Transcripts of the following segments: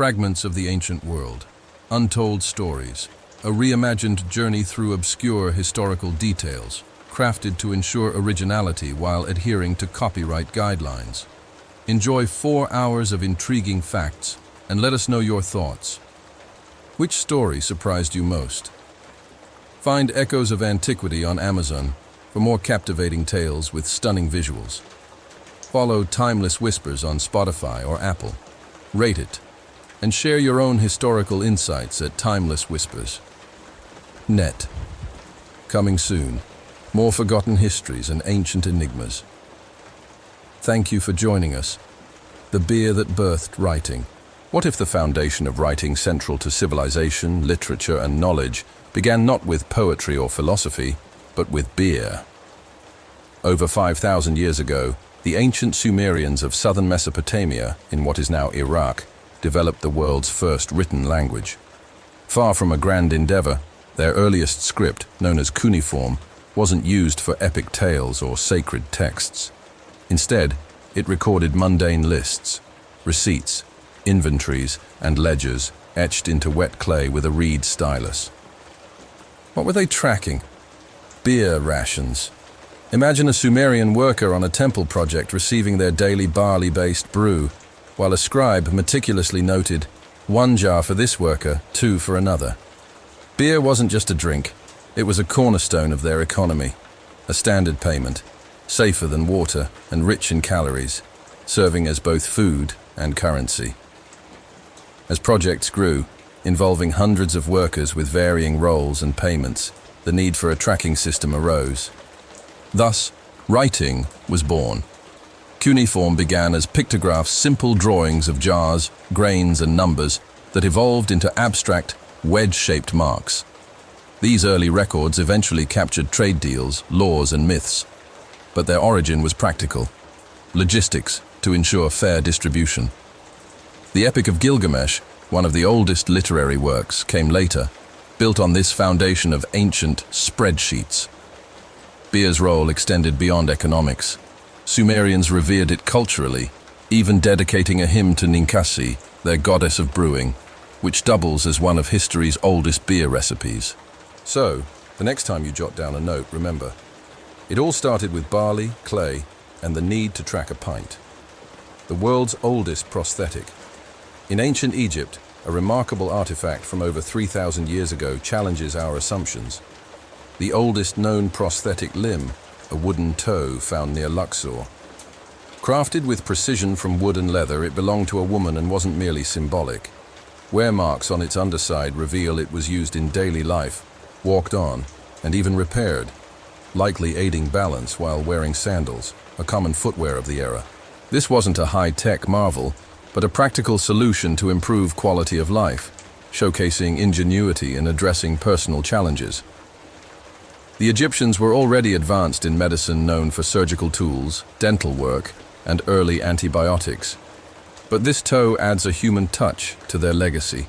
Fragments of the Ancient World, Untold Stories, a reimagined journey through obscure historical details, crafted to ensure originality while adhering to copyright guidelines. Enjoy 4 hours of intriguing facts and let us know your thoughts. Which story surprised you most? Find Echoes of Antiquity on Amazon for more captivating tales with stunning visuals. Follow Timeless Whispers on Spotify or Apple. Rate it, and share your own historical insights at Timeless Whispers. Net. Coming soon. More forgotten histories and ancient enigmas. Thank you for joining us. The beer that birthed writing. What if the foundation of writing central to civilization, literature, and knowledge began not with poetry or philosophy, but with beer? Over 5,000 years ago, the ancient Sumerians of southern Mesopotamia, in what is now Iraq, developed the world's first written language. Far from a grand endeavor, their earliest script, known as cuneiform, wasn't used for epic tales or sacred texts. Instead, it recorded mundane lists, receipts, inventories, and ledgers etched into wet clay with a reed stylus. What were they tracking? Beer rations. Imagine a Sumerian worker on a temple project receiving their daily barley-based brew, while a scribe meticulously noted, 1 jar for this worker, 2 for another. Beer wasn't just a drink, it was a cornerstone of their economy, a standard payment, safer than water and rich in calories, serving as both food and currency. As projects grew, involving hundreds of workers with varying roles and payments, the need for a tracking system arose. Thus, writing was born. Cuneiform began as pictographs, simple drawings of jars, grains, and numbers that evolved into abstract, wedge-shaped marks. These early records eventually captured trade deals, laws, and myths, but their origin was practical: logistics to ensure fair distribution. The Epic of Gilgamesh, one of the oldest literary works, came later, built on this foundation of ancient spreadsheets. Beer's role extended beyond economics. Sumerians revered it culturally, even dedicating a hymn to Ninkasi, their goddess of brewing, which doubles as one of history's oldest beer recipes. So, the next time you jot down a note, remember, it all started with barley, clay, and the need to track a pint. The world's oldest prosthetic. In ancient Egypt, a remarkable artifact from over 3,000 years ago challenges our assumptions. The oldest known prosthetic limb, a wooden toe found near Luxor. Crafted with precision from wood and leather, it belonged to a woman and wasn't merely symbolic. Wear marks on its underside reveal it was used in daily life, walked on, and even repaired, likely aiding balance while wearing sandals, a common footwear of the era. This wasn't a high-tech marvel, but a practical solution to improve quality of life, showcasing ingenuity in addressing personal challenges. The Egyptians were already advanced in medicine, known for surgical tools, dental work, and early antibiotics. But this toe adds a human touch to their legacy.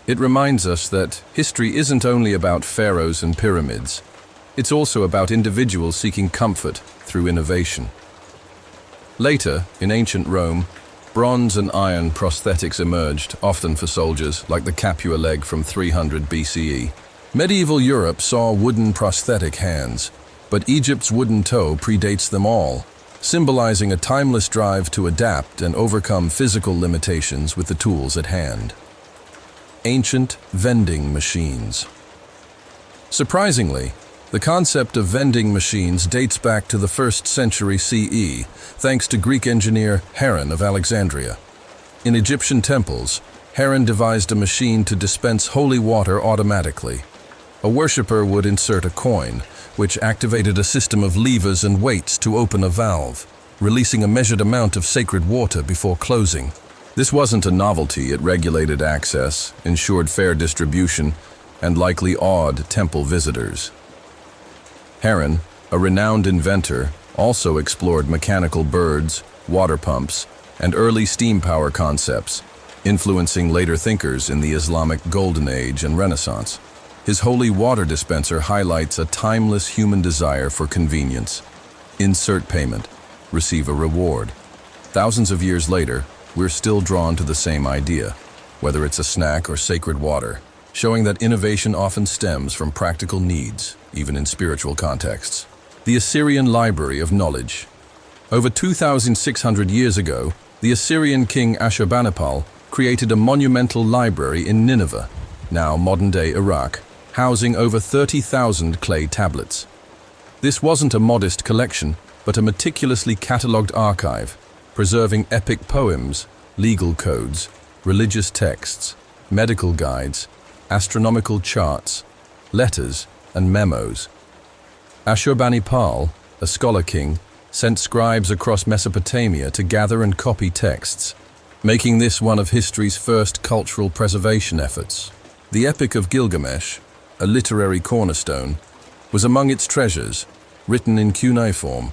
It reminds us that history isn't only about pharaohs and pyramids. It's also about individuals seeking comfort through innovation. Later, in ancient Rome, bronze and iron prosthetics emerged, often for soldiers, like the Capua leg from 300 BCE. Medieval Europe saw wooden prosthetic hands, but Egypt's wooden toe predates them all, symbolizing a timeless drive to adapt and overcome physical limitations with the tools at hand. Ancient vending machines. Surprisingly, the concept of vending machines dates back to the 1st century CE, thanks to Greek engineer Heron of Alexandria. In Egyptian temples, Heron devised a machine to dispense holy water automatically. A worshipper would insert a coin, which activated a system of levers and weights to open a valve, releasing a measured amount of sacred water before closing. This wasn't a novelty, it regulated access, ensured fair distribution, and likely awed temple visitors. Heron, a renowned inventor, also explored mechanical birds, water pumps, and early steam power concepts, influencing later thinkers in the Islamic Golden Age and Renaissance. His holy water dispenser highlights a timeless human desire for convenience. Insert payment, receive a reward. Thousands of years later, we're still drawn to the same idea. whether it's a snack or sacred water, showing that innovation often stems from practical needs, even in spiritual contexts. The Assyrian Library of Knowledge. Over 2,600 years ago, the Assyrian king Ashurbanipal created a monumental library in Nineveh, now modern-day Iraq, housing over 30,000 clay tablets. This wasn't a modest collection, but a meticulously catalogued archive, preserving epic poems, legal codes, religious texts, medical guides, astronomical charts, letters, and memos. Ashurbanipal, a scholar king, sent scribes across Mesopotamia to gather and copy texts, making this one of history's first cultural preservation efforts. The Epic of Gilgamesh, a literary cornerstone, was among its treasures, written in cuneiform.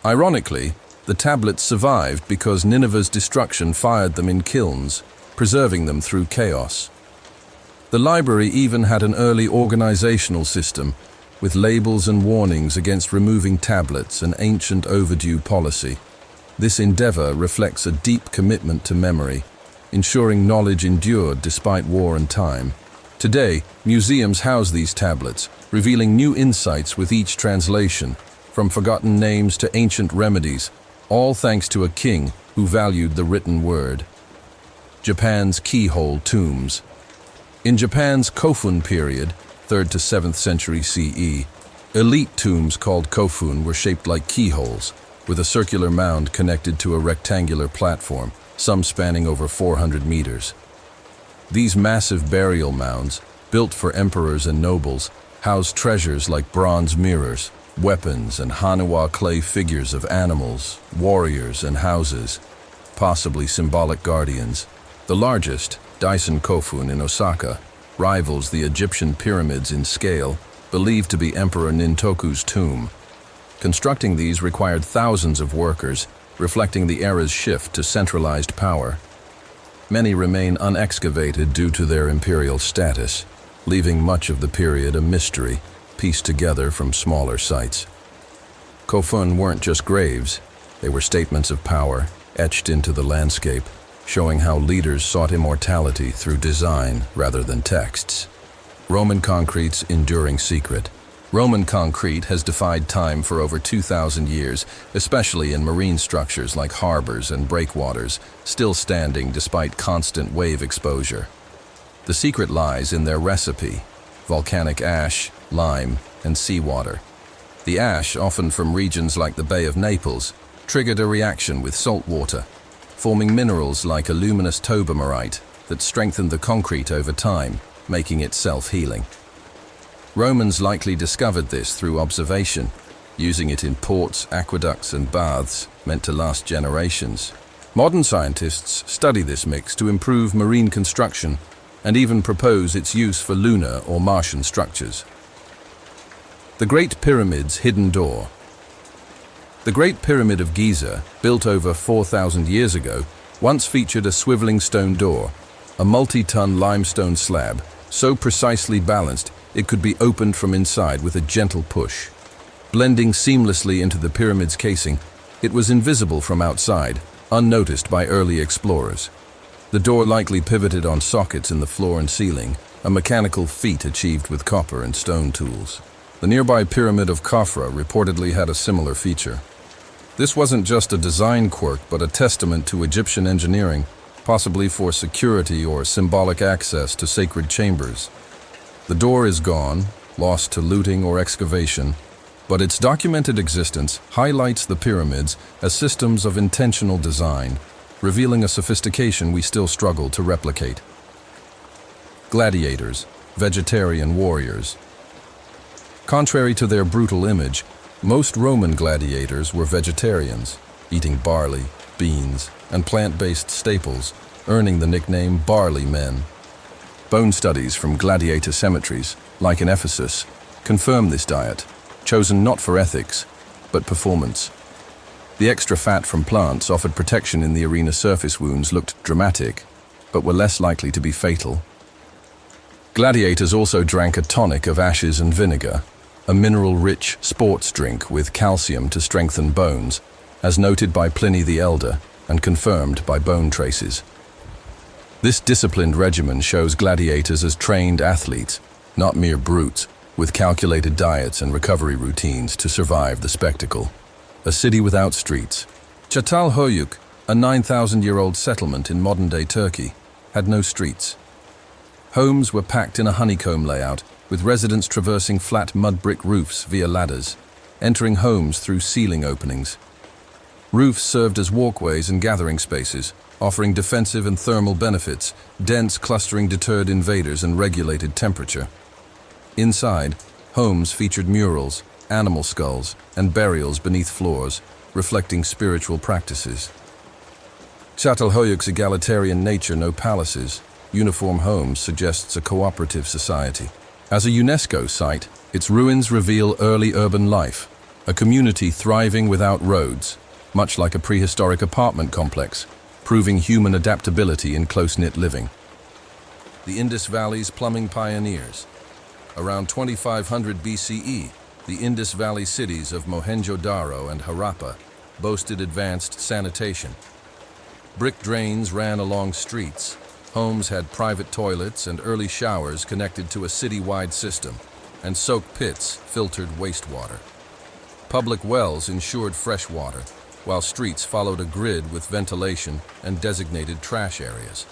Ironically, the tablets survived because Nineveh's destruction fired them in kilns, preserving them through chaos. The library even had an early organizational system, with labels and warnings against removing tablets, an ancient overdue policy. This endeavor reflects a deep commitment to memory, ensuring knowledge endured despite war and time. Today, museums house these tablets, revealing new insights with each translation, from forgotten names to ancient remedies, all thanks to a king who valued the written word. Japan's keyhole tombs. In Japan's Kofun period, 3rd to 7th century CE, elite tombs called kofun were shaped like keyholes, with a circular mound connected to a rectangular platform, some spanning over 400 meters. These massive burial mounds, built for emperors and nobles, housed treasures like bronze mirrors, weapons, and Hanawa clay figures of animals, warriors, and houses, possibly symbolic guardians. The largest, Daisen Kofun in Osaka, rivals the Egyptian pyramids in scale, believed to be Emperor Nintoku's tomb. Constructing these required thousands of workers, reflecting the era's shift to centralized power. Many remain unexcavated due to their imperial status, leaving much of the period a mystery, pieced together from smaller sites. Kofun weren't just graves, they were statements of power, etched into the landscape, showing how leaders sought immortality through design rather than texts. Roman concrete's enduring secret. Roman concrete has defied time for over 2,000 years, especially in marine structures like harbors and breakwaters, still standing despite constant wave exposure. The secret lies in their recipe: volcanic ash, lime, and seawater. The ash, often from regions like the Bay of Naples, triggered a reaction with salt water, forming minerals like aluminous tobermarite that strengthened the concrete over time, making it self-healing. Romans likely discovered this through observation, using it in ports, aqueducts, and baths meant to last generations. Modern scientists study this mix to improve marine construction and even propose its use for lunar or Martian structures. The Great Pyramid's hidden door. The Great Pyramid of Giza, built over 4,000 years ago, once featured a swiveling stone door, a multi-ton limestone slab, so precisely balanced it could be opened from inside with a gentle push. Blending seamlessly into the pyramid's casing, it was invisible from outside, unnoticed by early explorers. The door likely pivoted on sockets in the floor and ceiling, a mechanical feat achieved with copper and stone tools. The nearby pyramid of Khafra reportedly had a similar feature. This wasn't just a design quirk, but a testament to Egyptian engineering, possibly for security or symbolic access to sacred chambers. The door is gone, lost to looting or excavation, but its documented existence highlights the pyramids as systems of intentional design, revealing a sophistication we still struggle to replicate. Gladiators, vegetarian warriors. Contrary to their brutal image, most Roman gladiators were vegetarians, eating barley, beans, and plant-based staples, earning the nickname barley men. Bone studies from gladiator cemeteries, like in Ephesus, confirm this diet, chosen not for ethics, but performance. The extra fat from plants offered protection in the arena. Surface wounds looked dramatic, but were less likely to be fatal. Gladiators also drank a tonic of ashes and vinegar, a mineral-rich sports drink with calcium to strengthen bones, as noted by Pliny the Elder and confirmed by bone traces. This disciplined regimen shows gladiators as trained athletes, not mere brutes, with calculated diets and recovery routines to survive the spectacle. A city without streets. Çatalhöyük, a 9,000-year-old settlement in modern-day Turkey, had no streets. Homes were packed in a honeycomb layout, with residents traversing flat mud brick roofs via ladders, entering homes through ceiling openings. Roofs served as walkways and gathering spaces, offering defensive and thermal benefits. Dense clustering deterred invaders and regulated temperature. Inside, homes featured murals, animal skulls, and burials beneath floors, reflecting spiritual practices. Çatalhöyük's egalitarian nature, no palaces, uniform homes, suggests a cooperative society. As a UNESCO site, its ruins reveal early urban life, a community thriving without roads, much like a prehistoric apartment complex, proving human adaptability in close-knit living. The Indus Valley's plumbing pioneers. Around 2500 BCE, the Indus Valley cities of Mohenjo-Daro and Harappa boasted advanced sanitation. Brick drains ran along streets, homes had private toilets and early showers connected to a city-wide system, and soak pits filtered wastewater. Public wells ensured fresh water, while streets followed a grid with ventilation and designated trash areas.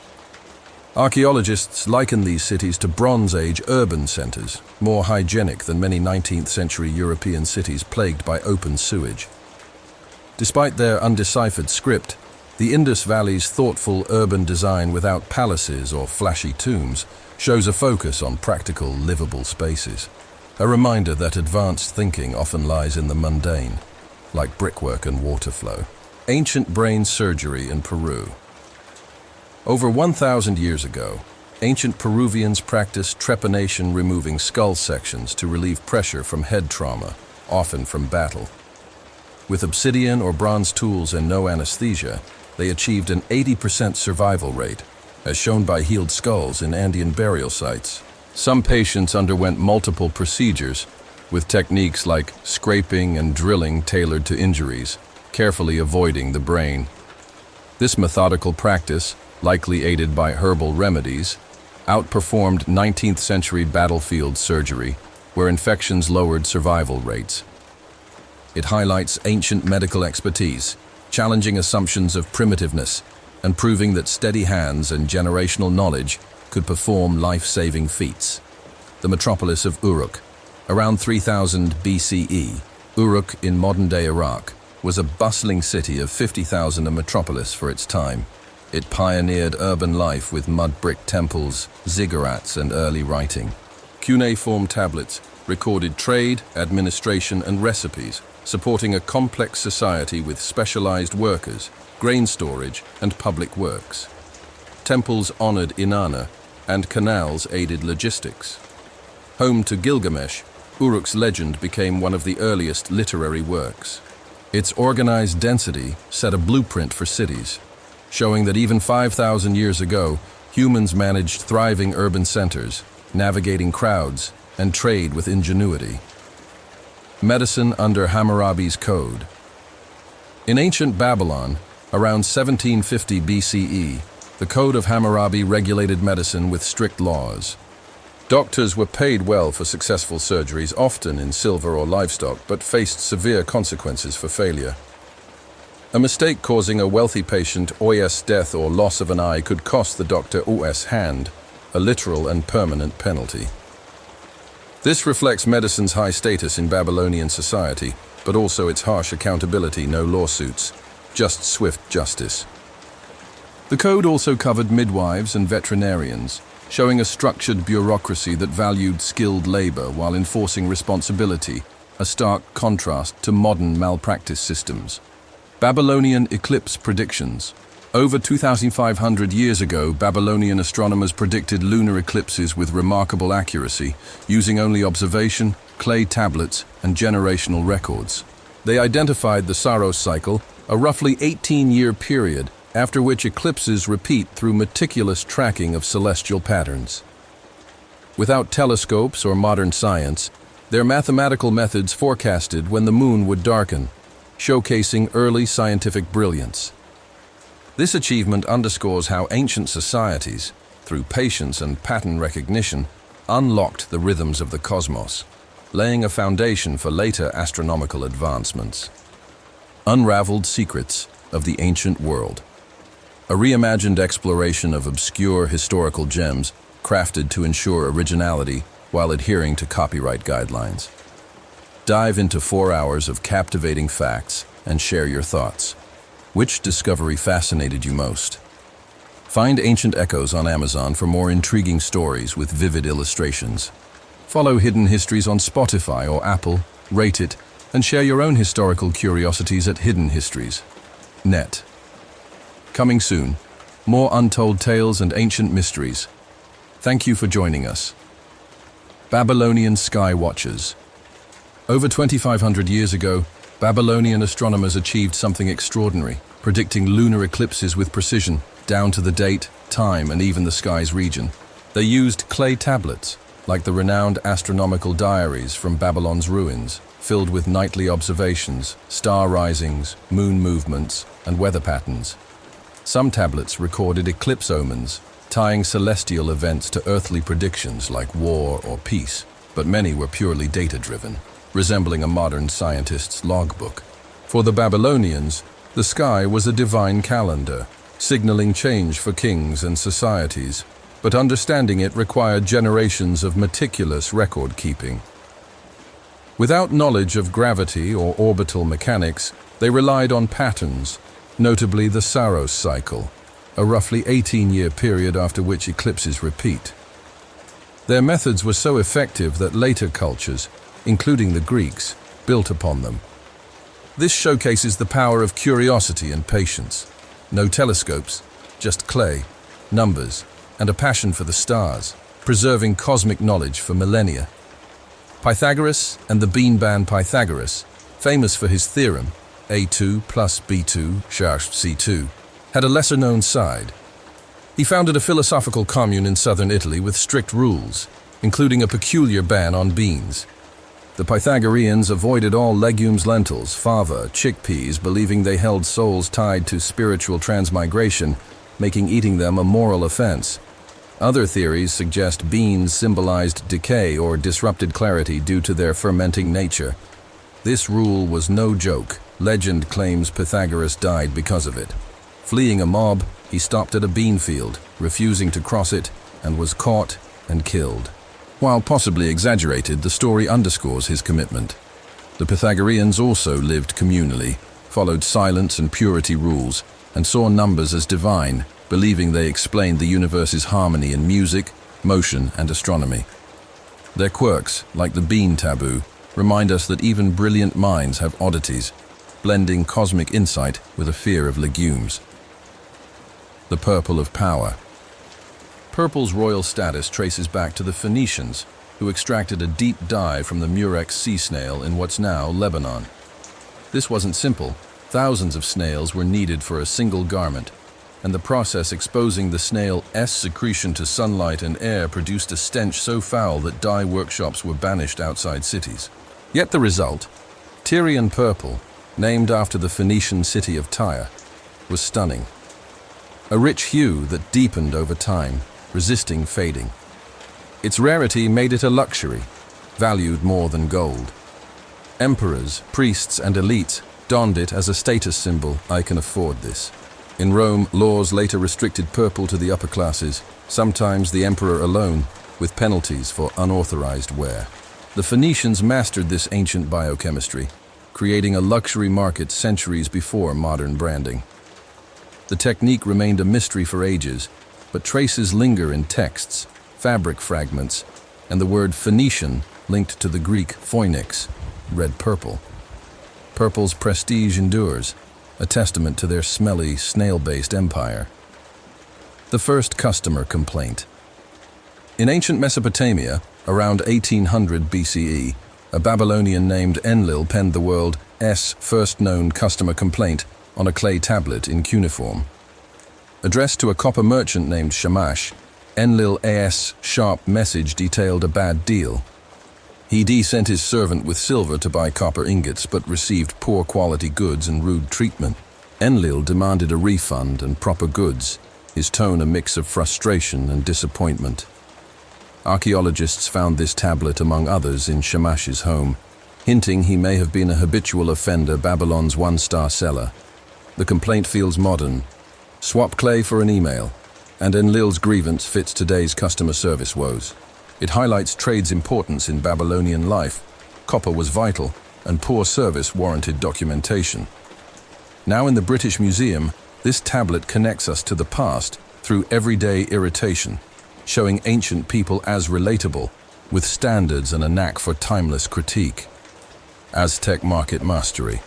Archaeologists liken these cities to Bronze Age urban centers, more hygienic than many 19th-century European cities plagued by open sewage. Despite their undeciphered script, the Indus Valley's thoughtful urban design without palaces or flashy tombs shows a focus on practical, livable spaces. A reminder that advanced thinking often lies in the mundane, like brickwork and water flow. Ancient brain surgery in Peru. Over 1,000 years ago, ancient Peruvians practiced trepanation, removing skull sections to relieve pressure from head trauma, often from battle. With obsidian or bronze tools and no anesthesia, they achieved an 80% survival rate, as shown by healed skulls in Andean burial sites. Some patients underwent multiple procedures, with techniques like scraping and drilling tailored to injuries, carefully avoiding the brain. This methodical practice, likely aided by herbal remedies, outperformed 19th-century battlefield surgery, where infections lowered survival rates. It highlights ancient medical expertise, challenging assumptions of primitiveness and proving that steady hands and generational knowledge could perform life-saving feats. The metropolis of Uruk. Around 3000 BCE, Uruk in modern-day Iraq was a bustling city of 50,000, a metropolis for its time. It pioneered urban life with mud brick temples, ziggurats, and early writing. Cuneiform tablets recorded trade, administration, and recipes, supporting a complex society with specialized workers, grain storage, and public works. Temples honored Inanna, and canals aided logistics. Home to Gilgamesh, Uruk's legend became one of the earliest literary works. Its organized density set a blueprint for cities, showing that even 5,000 years ago, humans managed thriving urban centers, navigating crowds, and trade with ingenuity. Medicine under Hammurabi's Code. In ancient Babylon, around 1750 BCE, the Code of Hammurabi regulated medicine with strict laws. Doctors were paid well for successful surgeries, often in silver or livestock, but faced severe consequences for failure. A mistake causing a wealthy patient OS death or loss of an eye could cost the doctor OS hand, a literal and permanent penalty. This reflects medicine's high status in Babylonian society, but also its harsh accountability: no lawsuits, just swift justice. The code also covered midwives and veterinarians, showing a structured bureaucracy that valued skilled labor while enforcing responsibility, a stark contrast to modern malpractice systems. Babylonian eclipse predictions. Over 2,500 years ago, Babylonian astronomers predicted lunar eclipses with remarkable accuracy, using only observation, clay tablets, and generational records. They identified the Saros cycle, a roughly 18-year period, after which eclipses repeat through meticulous tracking of celestial patterns. Without telescopes or modern science, their mathematical methods forecasted when the moon would darken, showcasing early scientific brilliance. This achievement underscores how ancient societies, through patience and pattern recognition, unlocked the rhythms of the cosmos, laying a foundation for later astronomical advancements. Unraveled Secrets of the Ancient World. A reimagined exploration of obscure historical gems crafted to ensure originality while adhering to copyright guidelines. Dive into 4 hours of captivating facts and share your thoughts. Which discovery fascinated you most? Find Ancient Echoes on Amazon for more intriguing stories with vivid illustrations. Follow Hidden Histories on Spotify or Apple, rate it, and share your own historical curiosities at hiddenhistories.net. Coming soon, more untold tales and ancient mysteries. Thank you for joining us. Babylonian Sky Watchers. Over 2,500 years ago, Babylonian astronomers achieved something extraordinary, predicting lunar eclipses with precision, down to the date, time, and even the sky's region. They used clay tablets, like the renowned astronomical diaries from Babylon's ruins, filled with nightly observations, star risings, moon movements, and weather patterns. Some tablets recorded eclipse omens, tying celestial events to earthly predictions like war or peace, but many were purely data-driven, resembling a modern scientist's logbook. For the Babylonians, the sky was a divine calendar, signaling change for kings and societies, but understanding it required generations of meticulous record-keeping. Without knowledge of gravity or orbital mechanics, they relied on patterns, notably the Saros cycle, a roughly 18-year period after which eclipses repeat. Their methods were so effective that later cultures, including the Greeks, built upon them. This showcases the power of curiosity and patience. No telescopes, just clay, numbers, and a passion for the stars, preserving cosmic knowledge for millennia. Pythagoras and the bean-man Pythagoras, famous for his theorem, A2 plus B2 = C2, had a lesser-known side. He founded a philosophical commune in southern Italy with strict rules, including a peculiar ban on beans. The Pythagoreans avoided all legumes, lentils, fava, chickpeas, believing they held souls tied to spiritual transmigration, making eating them a moral offense. Other theories suggest beans symbolized decay or disrupted clarity due to their fermenting nature. This rule was no joke. Legend claims Pythagoras died because of it. Fleeing a mob, he stopped at a bean field, refusing to cross it, and was caught and killed. While possibly exaggerated, the story underscores his commitment. The Pythagoreans also lived communally, followed silence and purity rules, and saw numbers as divine, believing they explained the universe's harmony in music, motion, and astronomy. Their quirks, like the bean taboo, remind us that even brilliant minds have oddities, blending cosmic insight with a fear of legumes. The purple of power. Purple's royal status traces back to the Phoenicians, who extracted a deep dye from the murex sea snail in what's now Lebanon. This wasn't simple. Thousands of snails were needed for a single garment, and the process exposing the snail's secretion to sunlight and air produced a stench so foul that dye workshops were banished outside cities. Yet the result, Tyrian purple, named after the Phoenician city of Tyre, was stunning. A rich hue that deepened over time, resisting fading. Its rarity made it a luxury, valued more than gold. Emperors, priests, and elites donned it as a status symbol. I can afford this. In Rome, laws later restricted purple to the upper classes, sometimes the emperor alone, with penalties for unauthorized wear. The Phoenicians mastered this ancient biochemistry, creating a luxury market centuries before modern branding. The technique remained a mystery for ages, but traces linger in texts, fabric fragments, and the word Phoenician linked to the Greek phoenix, red purple. Purple's prestige endures, a testament to their smelly, snail-based empire. The first customer complaint. In ancient Mesopotamia, around 1800 BCE, a Babylonian named Enlil penned the world's first known customer complaint on a clay tablet in cuneiform. Addressed to a copper merchant named Shamash, Enlil's sharp message detailed a bad deal. He sent his servant with silver to buy copper ingots, but received poor quality goods and rude treatment. Enlil demanded a refund and proper goods, his tone a mix of frustration and disappointment. Archaeologists found this tablet among others in Shamash's home, hinting he may have been a habitual offender, Babylon's one-star seller. The complaint feels modern. Swap clay for an email, and Enlil's grievance fits today's customer service woes. It highlights trade's importance in Babylonian life. Copper was vital, and poor service warranted documentation. Now in the British Museum, this tablet connects us to the past through everyday irritation, showing ancient people as relatable, with standards and a knack for timeless critique. Aztec market mastery.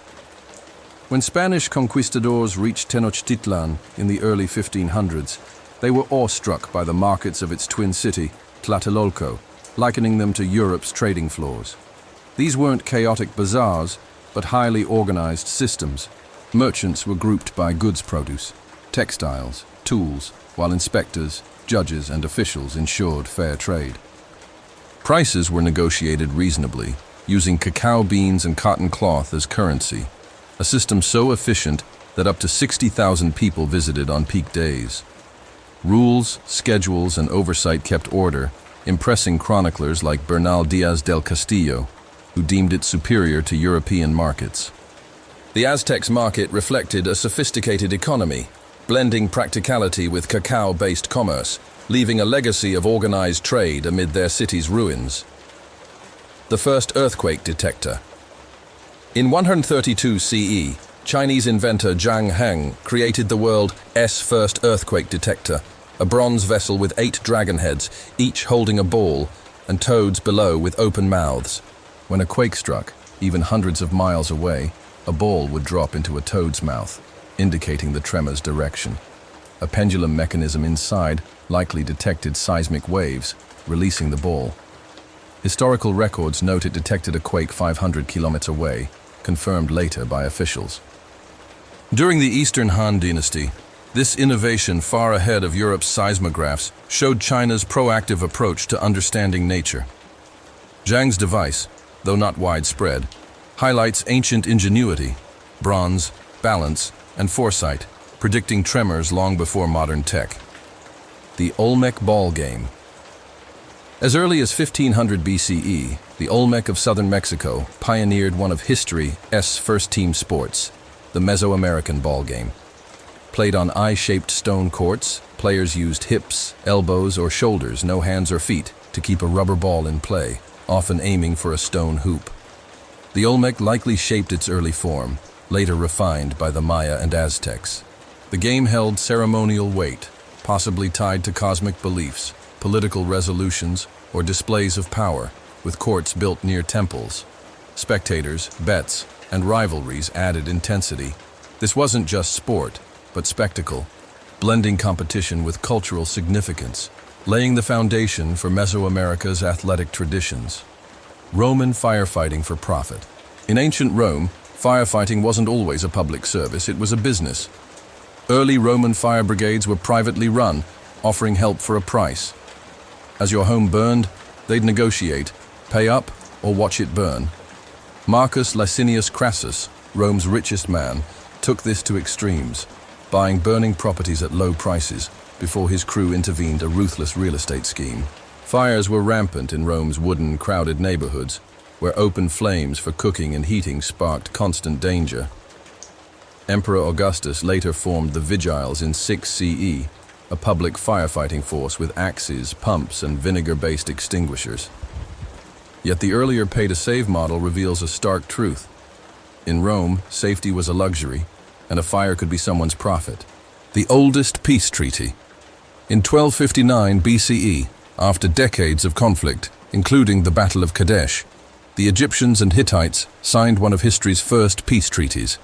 When Spanish conquistadors reached Tenochtitlan in the early 1500s, they were awestruck by the markets of its twin city, Tlatelolco, likening them to Europe's trading floors. These weren't chaotic bazaars, but highly organized systems. Merchants were grouped by goods produce, textiles, tools, while inspectors, judges, and officials ensured fair trade. Prices were negotiated reasonably, using cacao beans and cotton cloth as currency, a system so efficient that up to 60,000 people visited on peak days. Rules, schedules, and oversight kept order, impressing chroniclers like Bernal Diaz del Castillo, who deemed it superior to European markets. The Aztecs' market reflected a sophisticated economy, blending practicality with cacao-based commerce, leaving a legacy of organized trade amid their city's ruins. The first earthquake detector. In 132 CE, Chinese inventor Zhang Heng created the world's first earthquake detector, a bronze vessel with 8 dragon heads, each holding a ball, and toads below with open mouths. When a quake struck, even hundreds of miles away, a ball would drop into a toad's mouth, indicating the tremor's direction. A pendulum mechanism inside likely detected seismic waves, releasing the ball. Historical records note it detected a quake 500 kilometers away, confirmed later by officials. During the Eastern Han Dynasty, this innovation, far ahead of Europe's seismographs, showed China's proactive approach to understanding nature. Zhang's device, though not widespread, highlights ancient ingenuity, bronze, balance, and foresight, predicting tremors long before modern tech. The Olmec ball game. As early as 1500 BCE, the Olmec of southern Mexico pioneered one of history's first-team sports, the Mesoamerican ball game. Played on eye-shaped stone courts, players used hips, elbows, or shoulders, no hands or feet, to keep a rubber ball in play, often aiming for a stone hoop. The Olmec likely shaped its early form, later refined by the Maya and Aztecs. The game held ceremonial weight, possibly tied to cosmic beliefs, political resolutions, or displays of power, with courts built near temples. Spectators, bets, and rivalries added intensity. This wasn't just sport, but spectacle, blending competition with cultural significance, laying the foundation for Mesoamerica's athletic traditions. Roman firefighting for profit. In ancient Rome, firefighting wasn't always a public service, it was a business. Early Roman fire brigades were privately run, offering help for a price. As your home burned, they'd negotiate, pay up or watch it burn. Marcus Licinius Crassus, Rome's richest man, took this to extremes, buying burning properties at low prices before his crew intervened, a ruthless real estate scheme. Fires were rampant in Rome's wooden, crowded neighborhoods, where open flames for cooking and heating sparked constant danger. Emperor Augustus later formed the Vigiles in 6 CE, a public firefighting force with axes, pumps, and vinegar-based extinguishers. Yet the earlier pay-to-save model reveals a stark truth. In Rome, safety was a luxury, and a fire could be someone's profit. The oldest peace treaty. In 1259 BCE, after decades of conflict, including the Battle of Kadesh, the Egyptians and Hittites signed one of history's first peace treaties.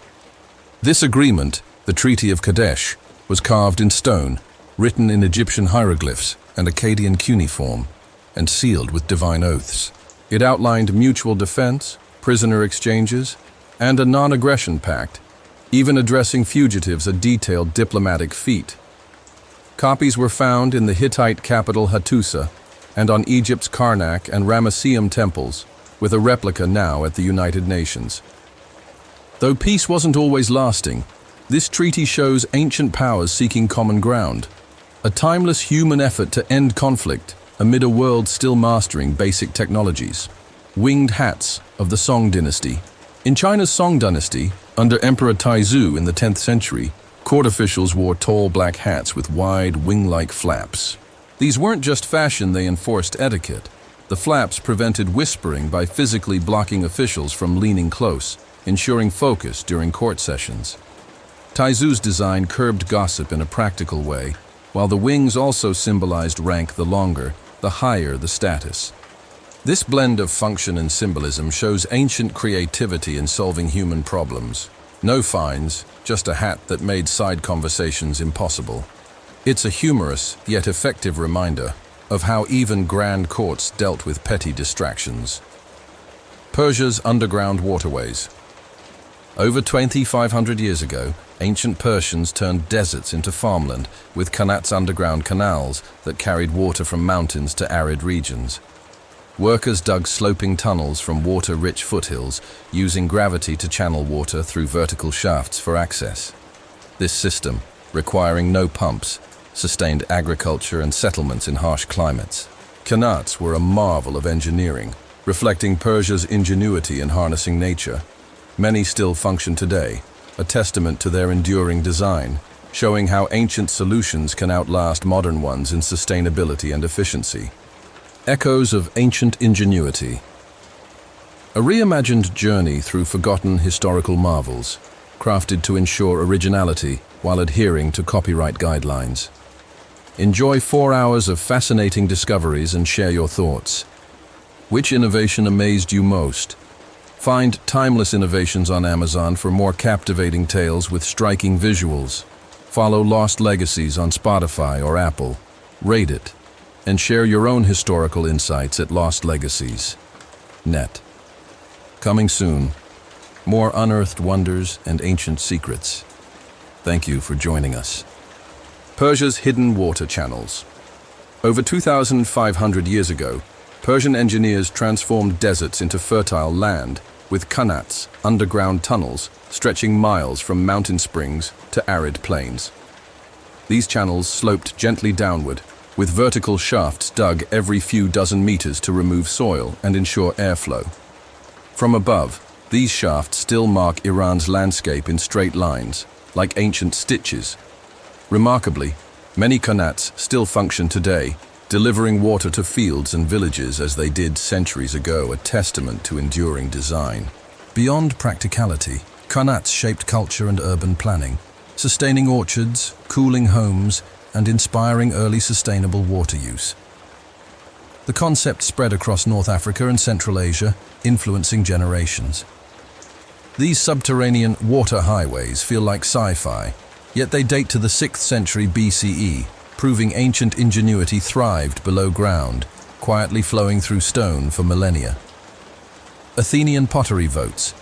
This agreement, the Treaty of Kadesh, was carved in stone, written in Egyptian hieroglyphs and Akkadian cuneiform, and sealed with divine oaths. It outlined mutual defense, prisoner exchanges, and a non-aggression pact, even addressing fugitives, a detailed diplomatic feat. Copies were found in the Hittite capital Hattusa and on Egypt's Karnak and Ramesseum temples, with a replica now at the United Nations. Though peace wasn't always lasting, This treaty shows ancient powers seeking common ground, a timeless human effort to end conflict amid a world still mastering basic technologies. Winged hats of the Song dynasty. In China's Song dynasty, under Emperor Taizu in the 10th century, court officials wore tall black hats with wide wing-like flaps. These weren't just fashion, they enforced etiquette. The flaps prevented whispering by physically blocking officials from leaning close, ensuring focus during court sessions. Taizu's design curbed gossip in a practical way, while the wings also symbolized rank. The longer, the higher the status. This blend of function and symbolism shows ancient creativity in solving human problems. No fines, just a hat that made side conversations impossible. It's a humorous, yet effective reminder of how even grand courts dealt with petty distractions. Persia's underground waterways. Over 2,500 years ago, ancient Persians turned deserts into farmland with qanats, underground canals that carried water from mountains to arid regions. Workers dug sloping tunnels from water-rich foothills, using gravity to channel water through vertical shafts for access. This system, requiring no pumps, sustained agriculture and settlements in harsh climates. Qanats were a marvel of engineering, reflecting Persia's ingenuity in harnessing nature. Many still function today, a testament to their enduring design, showing how ancient solutions can outlast modern ones in sustainability and efficiency. Echoes of ancient ingenuity. A reimagined journey through forgotten historical marvels, crafted to ensure originality while adhering to copyright guidelines. Enjoy 4 hours of fascinating discoveries and share your thoughts. Which innovation amazed you most? Find timeless innovations on Amazon for more captivating tales with striking visuals. Follow Lost Legacies on Spotify or Apple. Rate it, and share your own historical insights at lostlegacies.net. Coming soon, more unearthed wonders and ancient secrets. Thank you for joining us. Persia's hidden water channels. Over 2,500 years ago, Persian engineers transformed deserts into fertile land with qanats, underground tunnels stretching miles from mountain springs to arid plains. These channels sloped gently downward, with vertical shafts dug every few dozen meters to remove soil and ensure airflow. From above, these shafts still mark Iran's landscape in straight lines, like ancient stitches. Remarkably, many qanats still function today, delivering water to fields and villages as they did centuries ago, a testament to enduring design. Beyond practicality, qanats shaped culture and urban planning, sustaining orchards, cooling homes, and inspiring early sustainable water use. The concept spread across North Africa and Central Asia, influencing generations. These subterranean water highways feel like sci-fi, yet they date to the 6th century BCE, proving ancient ingenuity thrived below ground, quietly flowing through stone for millennia. Athenian pottery votes.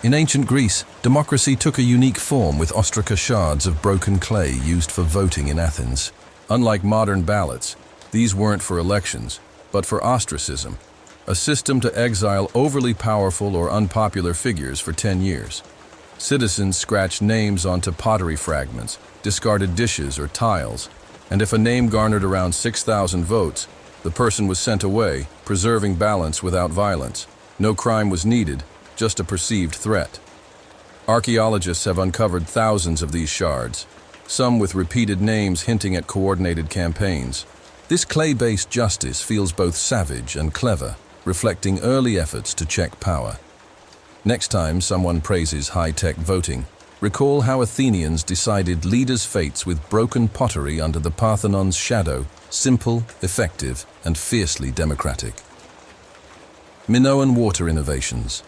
In ancient Greece, democracy took a unique form with ostraca shards of broken clay used for voting in Athens. Unlike modern ballots, these weren't for elections, but for ostracism, a system to exile overly powerful or unpopular figures for 10 years. Citizens scratched names onto pottery fragments, discarded dishes or tiles, and if a name garnered around 6,000 votes, the person was sent away, preserving balance without violence. No crime was needed, just a perceived threat. Archaeologists have uncovered thousands of these shards, some with repeated names hinting at coordinated campaigns. This clay-based justice feels both savage and clever, reflecting early efforts to check power. Next time someone praises high-tech voting, recall how Athenians decided leaders' fates with broken pottery under the Parthenon's shadow, simple, effective, and fiercely democratic. Minoan water innovations.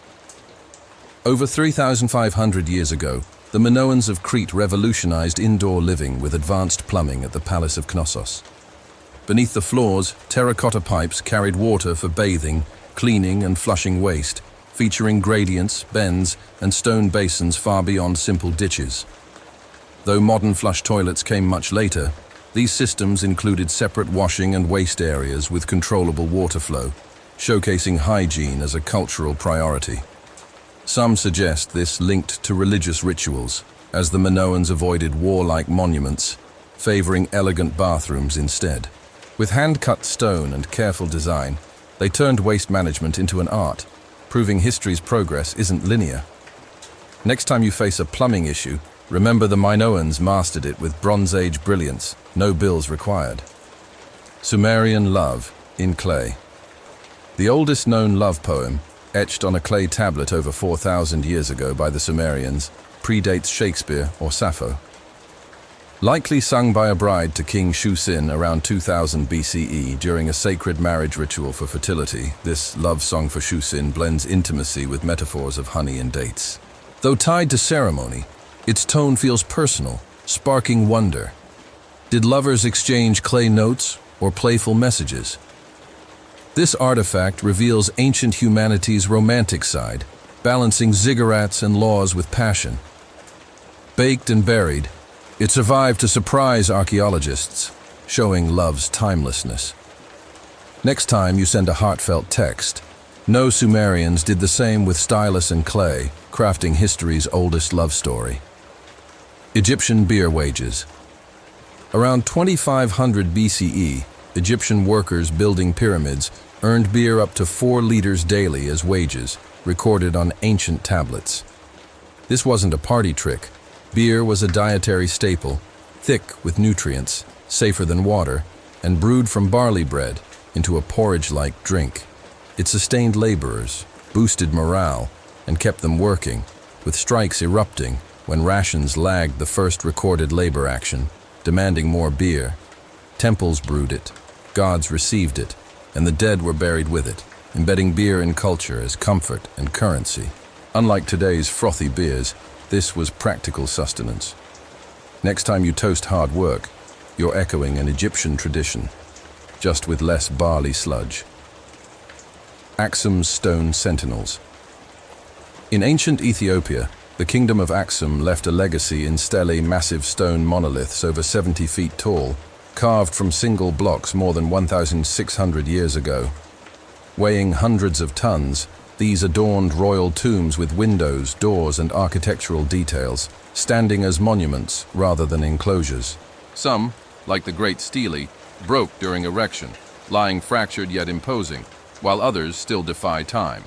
Over 3,500 years ago, the Minoans of Crete revolutionized indoor living with advanced plumbing at the Palace of Knossos. Beneath the floors, terracotta pipes carried water for bathing, cleaning, and flushing waste, featuring gradients, bends, and stone basins far beyond simple ditches. Though modern flush toilets came much later, these systems included separate washing and waste areas with controllable water flow, showcasing hygiene as a cultural priority. Some suggest this linked to religious rituals, as the Minoans avoided warlike monuments, favoring elegant bathrooms instead. With hand-cut stone and careful design, they turned waste management into an art, proving history's progress isn't linear. Next time you face a plumbing issue, remember the Minoans mastered it with Bronze Age brilliance, no bills required. Sumerian love in clay. The oldest known love poem, etched on a clay tablet over 4,000 years ago by the Sumerians, predates Shakespeare or Sappho. Likely sung by a bride to King Shusin around 2000 BCE during a sacred marriage ritual for fertility, this love song for Shusin blends intimacy with metaphors of honey and dates. Though tied to ceremony, its tone feels personal, sparking wonder. Did lovers exchange clay notes or playful messages? This artifact reveals ancient humanity's romantic side, balancing ziggurats and laws with passion. Baked and buried, it survived to surprise archaeologists, showing love's timelessness. Next time you send a heartfelt text, know Sumerians did the same with stylus and clay, crafting history's oldest love story. Egyptian beer wages. Around 2500 BCE, Egyptian workers building pyramids earned beer up to 4 liters daily as wages, recorded on ancient tablets. This wasn't a party trick. Beer was a dietary staple, thick with nutrients, safer than water, and brewed from barley bread into a porridge-like drink. It sustained laborers, boosted morale, and kept them working, with strikes erupting when rations lagged the first recorded labor action, demanding more beer. Temples brewed it, gods received it, and the dead were buried with it, embedding beer in culture as comfort and currency. Unlike today's frothy beers, this was practical sustenance. Next time you toast hard work, you're echoing an Egyptian tradition, just with less barley sludge. Aksum's stone sentinels. In ancient Ethiopia, the kingdom of Aksum left a legacy in stelae massive stone monoliths over 70 feet tall, carved from single blocks more than 1,600 years ago. Weighing hundreds of tons, these adorned royal tombs with windows, doors, and architectural details, standing as monuments rather than enclosures. Some, like the Great Stele, broke during erection, lying fractured yet imposing, while others still defy time.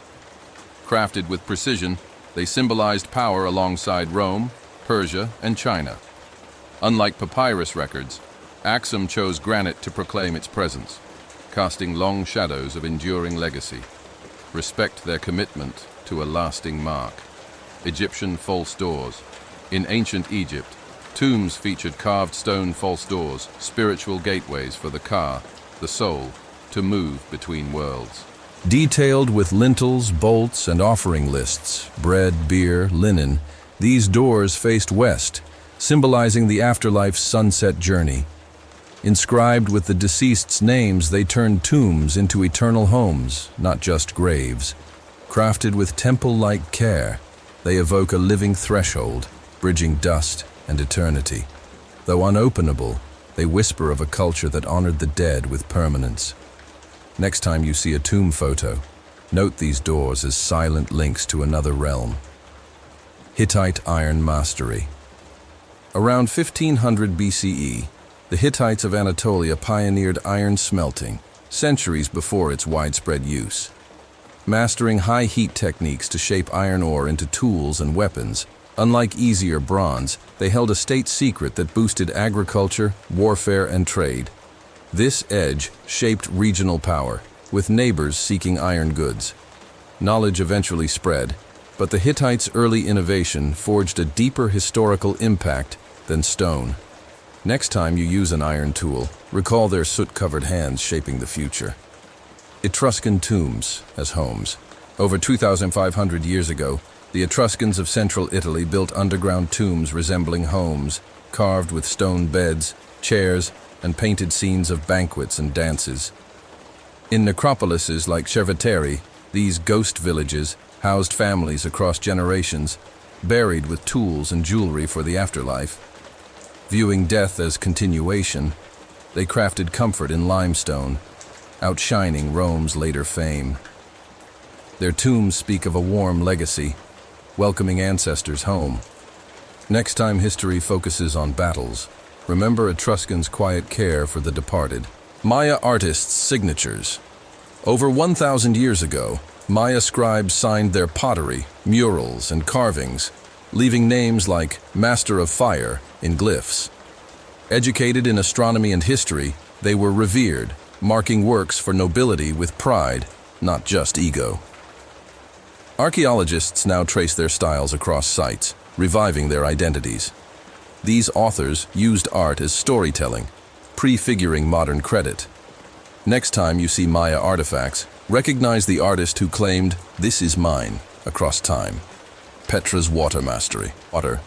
Crafted with precision, they symbolized power alongside Rome, Persia, and China. Unlike papyrus records, Aksum chose granite to proclaim its presence, casting long shadows of enduring legacy. Respect their commitment to a lasting mark. Egyptian false doors. In ancient Egypt, tombs featured carved stone false doors, spiritual gateways for the ka, the soul, to move between worlds. Detailed with lintels, bolts, and offering lists, bread, beer, linen, these doors faced west, symbolizing the afterlife's sunset journey. Inscribed with the deceased's names, they turned tombs into eternal homes, not just graves. Crafted with temple-like care, they evoke a living threshold, bridging dust and eternity. Though unopenable, they whisper of a culture that honored the dead with permanence. Next time you see a tomb photo, note these doors as silent links to another realm. Hittite iron mastery. Around 1500 BCE, the Hittites of Anatolia pioneered iron smelting, centuries before its widespread use. Mastering high-heat techniques to shape iron ore into tools and weapons, unlike easier bronze, they held a state secret that boosted agriculture, warfare, and trade. This edge shaped regional power, with neighbors seeking iron goods. Knowledge eventually spread, but the Hittites' early innovation forged a deeper historical impact than stone. Next time you use an iron tool, recall their soot-covered hands shaping the future. Etruscan tombs as homes. Over 2,500 years ago, the Etruscans of central Italy built underground tombs resembling homes, carved with stone beds, chairs, and painted scenes of banquets and dances. In necropolises like Cerveteri, these ghost villages housed families across generations, buried with tools and jewelry for the afterlife. Viewing death as continuation, they crafted comfort in limestone, outshining Rome's later fame. Their tombs speak of a warm legacy, welcoming ancestors home. Next time history focuses on battles, remember Etruscans' quiet care for the departed. Maya artists' signatures. Over 1,000 years ago, Maya scribes signed their pottery, murals, and carvings, leaving names like Master of Fire in glyphs. Educated in astronomy and history, they were revered, marking works for nobility with pride, not just ego. Archaeologists now trace their styles across sites, reviving their identities. These authors used art as storytelling, prefiguring modern credit. Next time you see Maya artifacts, recognize the artist who claimed, "This is mine," across time. Petra's water mastery. Water.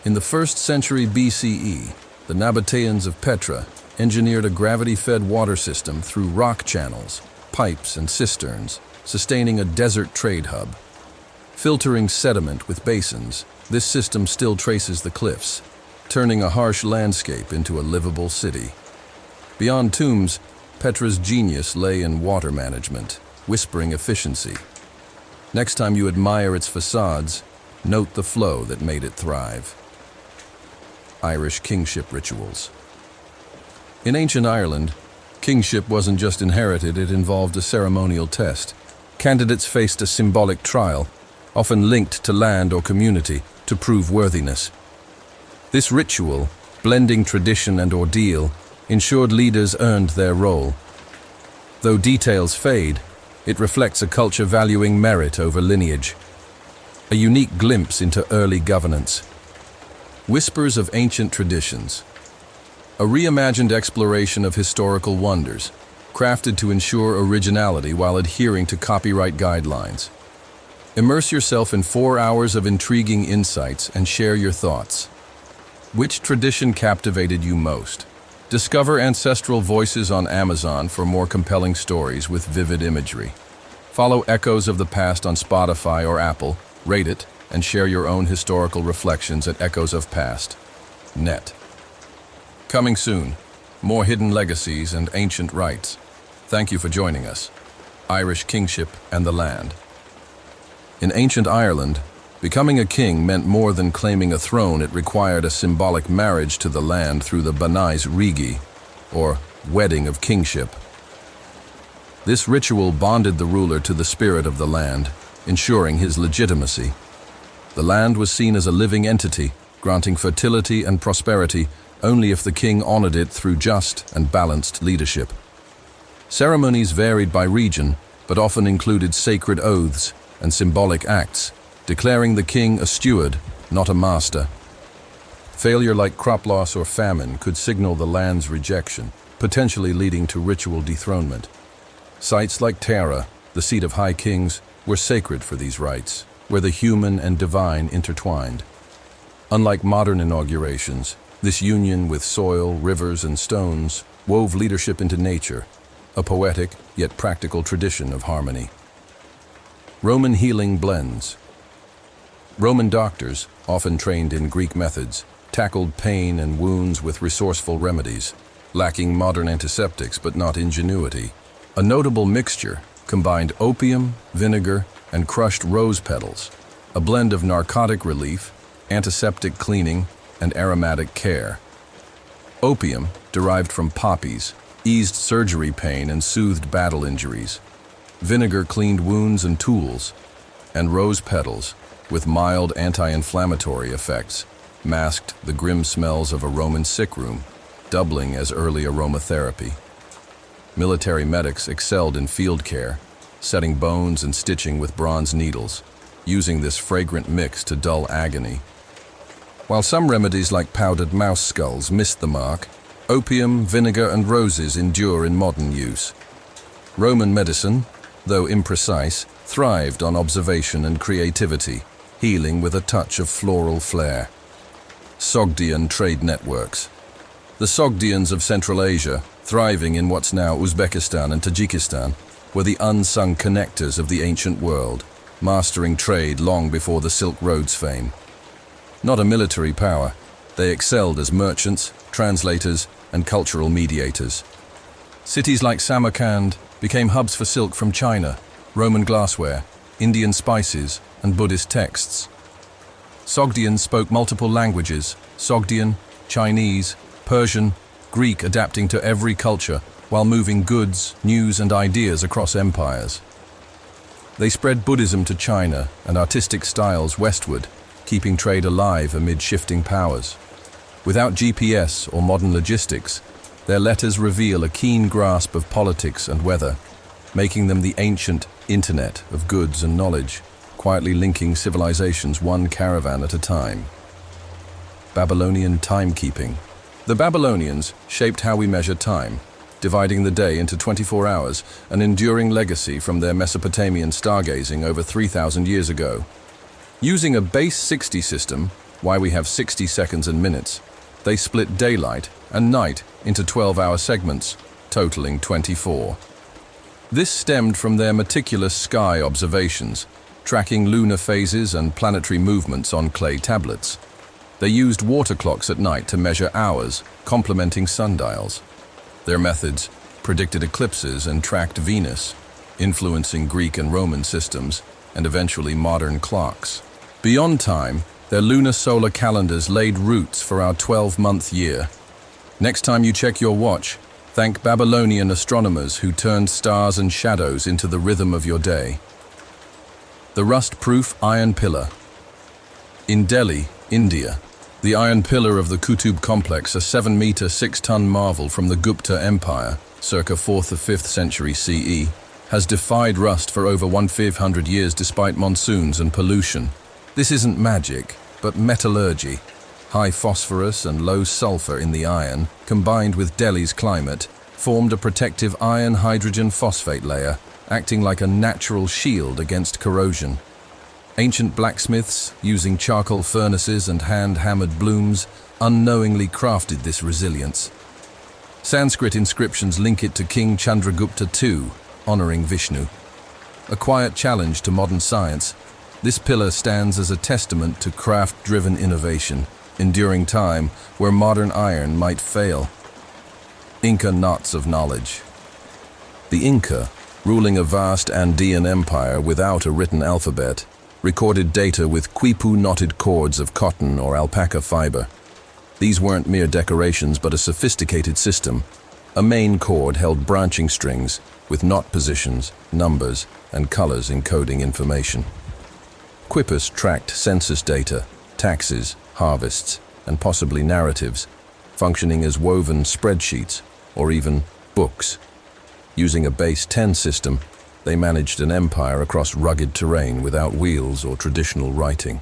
In the 1st century BCE, the Nabateans of Petra engineered a gravity-fed water system through rock channels, pipes, and cisterns, sustaining a desert trade hub. Filtering sediment with basins, this system still traces the cliffs, turning a harsh landscape into a livable city. Beyond tombs, Petra's genius lay in water management, whispering efficiency. Next time you admire its facades, note the flow that made it thrive. Irish kingship rituals. In ancient Ireland, kingship wasn't just inherited, it involved a ceremonial test. Candidates faced a symbolic trial, often linked to land or community, to prove worthiness. This ritual, blending tradition and ordeal, ensured leaders earned their role. Though details fade, it reflects a culture valuing merit over lineage. A unique glimpse into early governance. Whispers of ancient traditions. A reimagined exploration of historical wonders, crafted to ensure originality while adhering to copyright guidelines. Immerse yourself in 4 hours of intriguing insights and share your thoughts. Which tradition captivated you most? Discover ancestral voices on Amazon for more compelling stories with vivid imagery. Follow Echoes of the Past on Spotify or Apple, rate it, and share your own historical reflections at echoesofpast.net. Coming soon, more hidden legacies and ancient rites. Thank you for joining us. Irish kingship and the land. In ancient Ireland, becoming a king meant more than claiming a throne. It required a symbolic marriage to the land through the Banais Rigi, or wedding of kingship. This ritual bonded the ruler to the spirit of the land, ensuring his legitimacy. The land was seen as a living entity, granting fertility and prosperity only if the king honored it through just and balanced leadership. Ceremonies varied by region, but often included sacred oaths and symbolic acts, declaring the king a steward, not a master. Failure like crop loss or famine could signal the land's rejection, potentially leading to ritual dethronement. Sites like Tara, the seat of high kings, were sacred for these rites, where the human and divine intertwined. Unlike modern inaugurations, this union with soil, rivers, and stones wove leadership into nature, a poetic yet practical tradition of harmony. Roman healing blends. Roman doctors, often trained in Greek methods, tackled pain and wounds with resourceful remedies, lacking modern antiseptics but not ingenuity. A notable mixture combined opium, vinegar, and crushed rose petals, a blend of narcotic relief, antiseptic cleaning, and aromatic care. Opium, derived from poppies, eased surgery pain and soothed battle injuries. Vinegar cleaned wounds and tools, and rose petals, with mild anti-inflammatory effects, masked the grim smells of a Roman sick room, doubling as early aromatherapy. Military medics excelled in field care, setting bones and stitching with bronze needles, using this fragrant mix to dull agony. While some remedies like powdered mouse skulls missed the mark, opium, vinegar, and roses endure in modern use. Roman medicine, though imprecise, thrived on observation and creativity, healing with a touch of floral flair. Sogdian trade networks. The Sogdians of Central Asia, thriving in what's now Uzbekistan and Tajikistan, were the unsung connectors of the ancient world, mastering trade long before the Silk Road's fame. Not a military power, they excelled as merchants, translators, and cultural mediators. Cities like Samarkand became hubs for silk from China, Roman glassware, Indian spices, and Buddhist texts. Sogdians spoke multiple languages: Sogdian, Chinese, Persian, Greek, adapting to every culture while moving goods, news, and ideas across empires. They spread Buddhism to China and artistic styles westward, keeping trade alive amid shifting powers. Without GPS or modern logistics, their letters reveal a keen grasp of politics and weather, making them the ancient internet of goods and knowledge, quietly linking civilizations one caravan at a time. Babylonian timekeeping. The Babylonians shaped how we measure time, dividing the day into 24 hours, an enduring legacy from their Mesopotamian stargazing over 3,000 years ago. Using a base 60 system, why we have 60 seconds and minutes, they split daylight and night into 12-hour segments, totaling 24. This stemmed from their meticulous sky observations, tracking lunar phases and planetary movements on clay tablets. They used water clocks at night to measure hours, complementing sundials. Their methods predicted eclipses and tracked Venus, influencing Greek and Roman systems, and eventually modern clocks. Beyond time, their lunar solar calendars laid roots for our 12-month year. Next time you check your watch, thank Babylonian astronomers who turned stars and shadows into the rhythm of your day. The rust-proof iron pillar. In Delhi, India, the iron pillar of the Qutub complex, a 7-meter, 6-ton marvel from the Gupta Empire, circa 4th to 5th century CE, has defied rust for over 1,500 years despite monsoons and pollution. This isn't magic, but metallurgy. High phosphorus and low sulfur in the iron, combined with Delhi's climate, formed a protective iron-hydrogen phosphate layer, acting like a natural shield against corrosion. Ancient blacksmiths, using charcoal furnaces and hand-hammered blooms, unknowingly crafted this resilience. Sanskrit inscriptions link it to King Chandragupta II, honoring Vishnu. A quiet challenge to modern science, this pillar stands as a testament to craft-driven innovation, enduring time where modern iron might fail. Inca knots of knowledge. The Inca, ruling a vast Andean empire without a written alphabet, recorded data with quipu-knotted cords of cotton or alpaca fiber. These weren't mere decorations but a sophisticated system. A main cord held branching strings with knot positions, numbers, and colors encoding information. Quipus tracked census data, taxes, harvests, and possibly narratives, functioning as woven spreadsheets or even books. Using a base 10 system, they managed an empire across rugged terrain without wheels or traditional writing.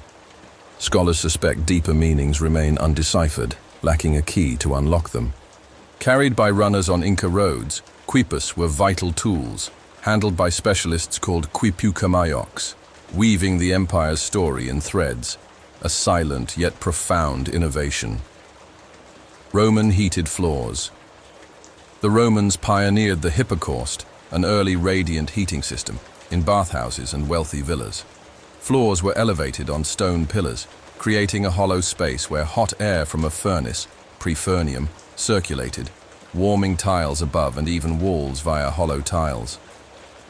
Scholars suspect deeper meanings remain undeciphered, lacking a key to unlock them. Carried by runners on Inca roads, quipus were vital tools, handled by specialists called quipucamayocs, weaving the empire's story in threads, a silent yet profound innovation. Roman heated floors. The Romans pioneered the hypocaust, an early radiant heating system, in bathhouses and wealthy villas. Floors were elevated on stone pillars, creating a hollow space where hot air from a furnace, prefurnium, circulated, warming tiles above and even walls via hollow tiles.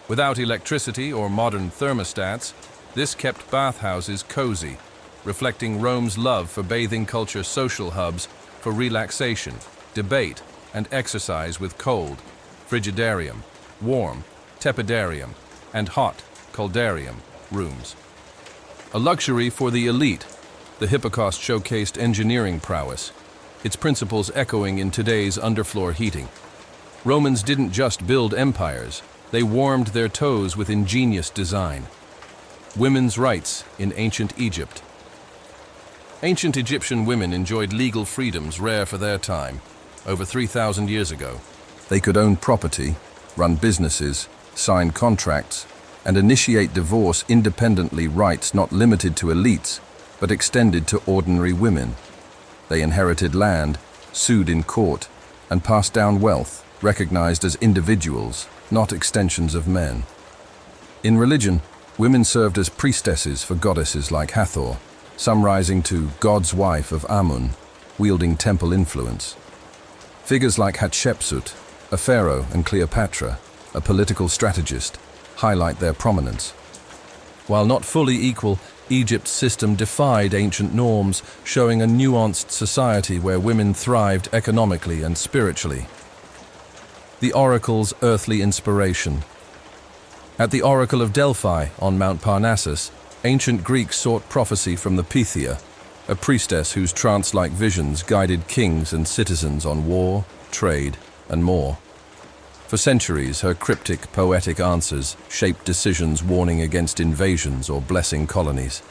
Without electricity or modern thermostats, this kept bathhouses cozy, reflecting Rome's love for bathing culture social hubs for relaxation, debate, and exercise with cold, frigidarium, warm, tepidarium, and hot, coldarium, rooms. A luxury for the elite, the hypocaust showcased engineering prowess, its principles echoing in today's underfloor heating. Romans didn't just build empires, they warmed their toes with ingenious design. Women's rights in ancient Egypt. Ancient Egyptian women enjoyed legal freedoms rare for their time, over 3,000 years ago. They could own property, run businesses, sign contracts, and initiate divorce independently, rights not limited to elites, but extended to ordinary women. They inherited land, sued in court, and passed down wealth, recognized as individuals, not extensions of men. In religion, women served as priestesses for goddesses like Hathor, some rising to God's wife of Amun, wielding temple influence. Figures like Hatshepsut, a pharaoh, and Cleopatra, a political strategist, highlight their prominence. While not fully equal, Egypt's system defied ancient norms, showing a nuanced society where women thrived economically and spiritually. The oracle's earthly inspiration. At the Oracle of Delphi on Mount Parnassus, ancient Greeks sought prophecy from the Pythia, a priestess whose trance-like visions guided kings and citizens on war, trade, and more. For centuries, her cryptic, poetic answers shaped decisions warning against invasions or blessing colonies.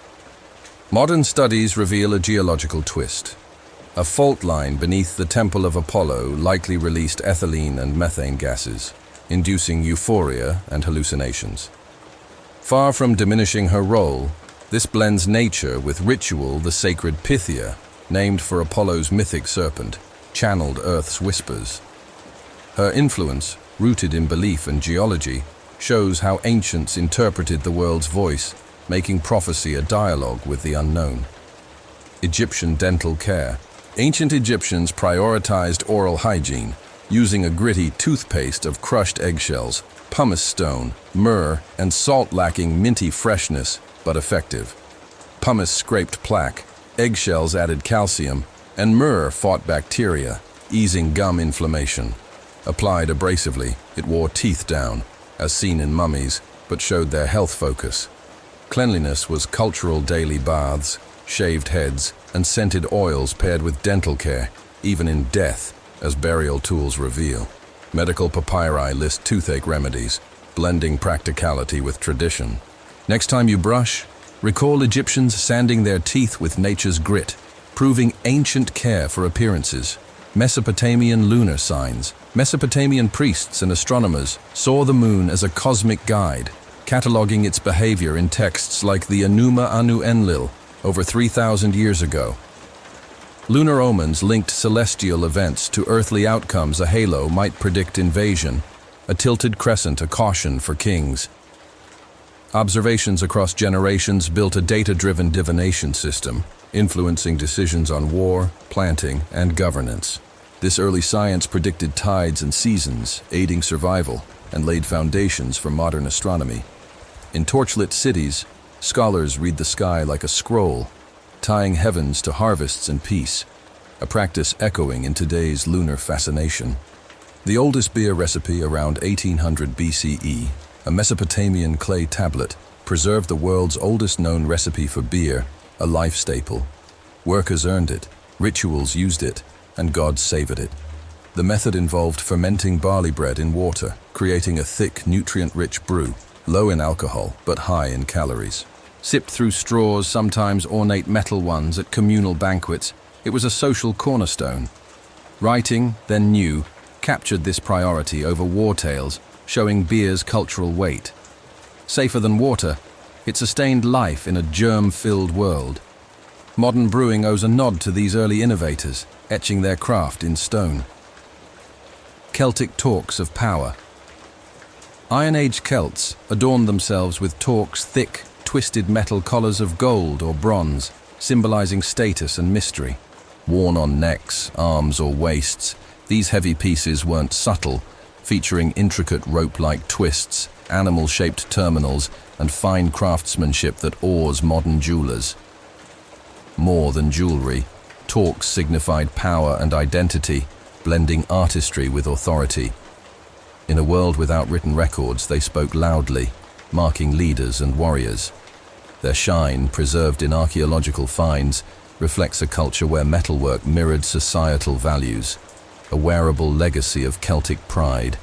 Modern studies reveal a geological twist. A fault line beneath the Temple of Apollo likely released ethylene and methane gases, inducing euphoria and hallucinations. Far from diminishing her role, this blends nature with ritual. The sacred Pythia, named for Apollo's mythic serpent, channeled Earth's whispers. Her influence, rooted in belief and geology, shows how ancients interpreted the world's voice, making prophecy a dialogue with the unknown. Egyptian dental care. Ancient Egyptians prioritized oral hygiene, using a gritty toothpaste of crushed eggshells, pumice stone, myrrh, and salt lacking minty freshness, but effective. Pumice scraped plaque, eggshells added calcium, and myrrh fought bacteria, easing gum inflammation. Applied abrasively, it wore teeth down, as seen in mummies, but showed their health focus. Cleanliness was cultural daily baths, shaved heads, and scented oils paired with dental care, even in death, as burial tools reveal. Medical papyri list toothache remedies, blending practicality with tradition. Next time you brush, recall Egyptians sanding their teeth with nature's grit, proving ancient care for appearances. Mesopotamian lunar signs. Mesopotamian priests and astronomers saw the moon as a cosmic guide, cataloging its behavior in texts like the Enuma Anu Enlil over 3,000 years ago. Lunar omens linked celestial events to earthly outcomes. A halo might predict invasion, a tilted crescent a caution for kings. Observations across generations built a data-driven divination system, influencing decisions on war, planting, and governance. This early science predicted tides and seasons, aiding survival, and laid foundations for modern astronomy. In torchlit cities, scholars read the sky like a scroll, tying heavens to harvests and peace, a practice echoing in today's lunar fascination. The oldest beer recipe around 1800 BCE, a Mesopotamian clay tablet, preserved the world's oldest known recipe for beer, a life staple. Workers earned it, rituals used it, and gods savored it. The method involved fermenting barley bread in water, creating a thick, nutrient-rich brew, low in alcohol but high in calories. Sipped through straws, sometimes ornate metal ones, at communal banquets, it was a social cornerstone. Writing, then new, captured this priority over war tales, showing beer's cultural weight. Safer than water, it sustained life in a germ-filled world. Modern brewing owes a nod to these early innovators, etching their craft in stone. Celtic talks of power. Iron Age Celts adorned themselves with torques, thick, twisted metal collars of gold or bronze, symbolizing status and mystery. Worn on necks, arms, or waists, these heavy pieces weren't subtle, featuring intricate rope-like twists, animal-shaped terminals, and fine craftsmanship that awes modern jewelers. More than jewelry, torques signified power and identity, blending artistry with authority. In a world without written records, they spoke loudly, marking leaders and warriors. Their shine, preserved in archaeological finds, reflects a culture where metalwork mirrored societal values, a wearable legacy of Celtic pride.